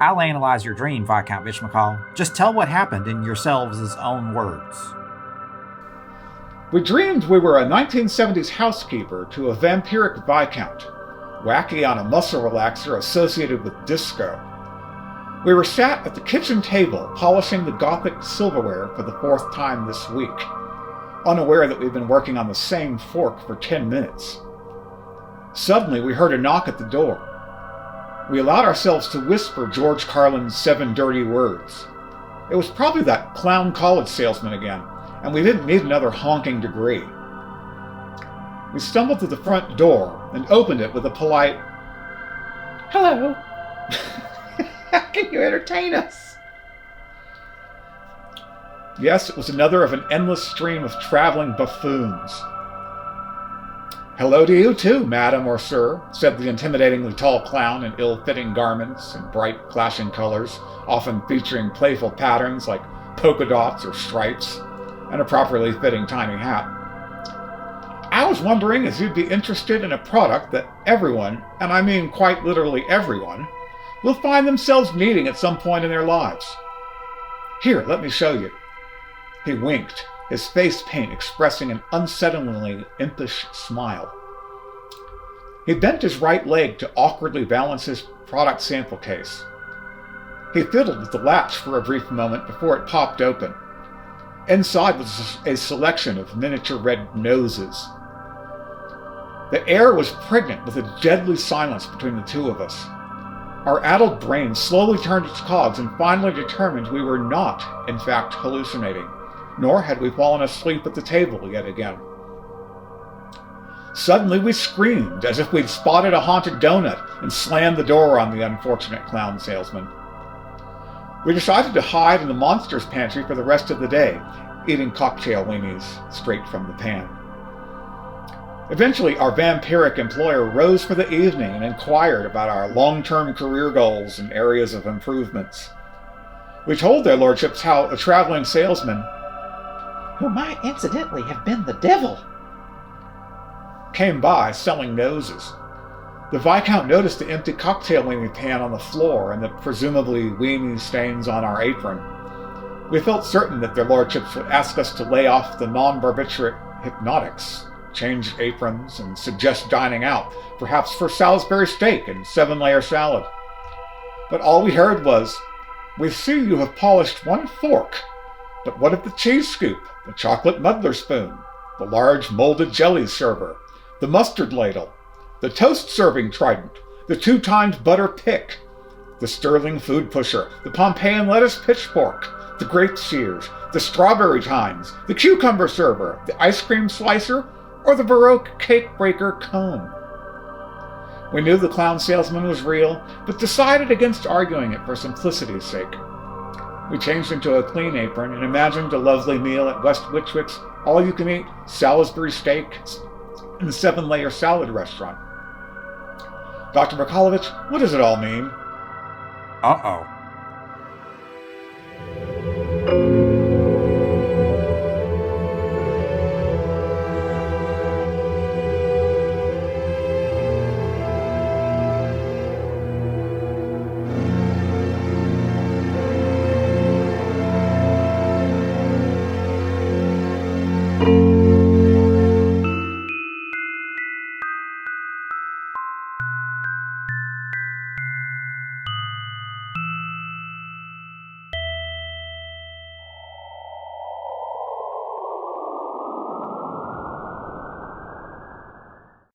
I'll analyze your dream, Viscount Bishmakal. Just tell what happened in yourselves' own words. We dreamed we were a 1970s housekeeper to a vampiric Viscount, wacky on a muscle relaxer associated with disco. We were sat at the kitchen table polishing the Gothic silverware for the 4th time this week, unaware that we've been working on the same fork for 10 minutes. Suddenly we heard a knock at the door. We allowed ourselves to whisper George Carlin's 7 dirty words. It was probably that clown college salesman again, and we didn't need another honking degree. We stumbled to the front door and opened it with a polite, "Hello. How can you entertain us?" Yes, it was another of an endless stream of traveling buffoons. "Hello to you too, madam or sir," said the intimidatingly tall clown in ill-fitting garments and bright, clashing colors, often featuring playful patterns like polka dots or stripes, and a properly fitting tiny hat. "I was wondering if you'd be interested in a product that everyone, and I mean quite literally everyone, will find themselves needing at some point in their lives. Here, let me show you." He winked, his face paint expressing an unsettlingly impish smile. He bent his right leg to awkwardly balance his product sample case. He fiddled with the latch for a brief moment before it popped open. Inside was a selection of miniature red noses. The air was pregnant with a deadly silence between the two of us. Our addled brain slowly turned its cogs and finally determined we were not, in fact, hallucinating, nor had we fallen asleep at the table yet again. Suddenly we screamed as if we'd spotted a haunted donut and slammed the door on the unfortunate clown salesman. We decided to hide in the monster's pantry for the rest of the day, eating cocktail weenies straight from the pan. Eventually, our vampiric employer rose for the evening and inquired about our long-term career goals and areas of improvements. We told their lordships how a traveling salesman, who might incidentally have been the devil, came by selling noses. The Viscount noticed the empty cocktail weenie pan on the floor and the presumably weenie stains on our apron. We felt certain that their lordships would ask us to lay off the non-barbiturate hypnotics, change aprons, and suggest dining out, perhaps for Salisbury steak and 7-layer salad. But all we heard was, "We see you have polished 1 fork, but what of the cheese scoop, the chocolate muddler spoon, the large molded jelly server, the mustard ladle, the toast-serving trident, the 2-timed butter pick, the sterling food pusher, the Pompeian lettuce pitchfork, the grape shears, the strawberry tines, the cucumber server, the ice cream slicer, or the Baroque cake breaker comb?" We knew the clown salesman was real, but decided against arguing it for simplicity's sake. We changed into a clean apron and imagined a lovely meal at West Witchwick's all-you-can-eat Salisbury steak and 7-layer salad restaurant. Dr. Makalovich, what does it all mean? Uh-oh.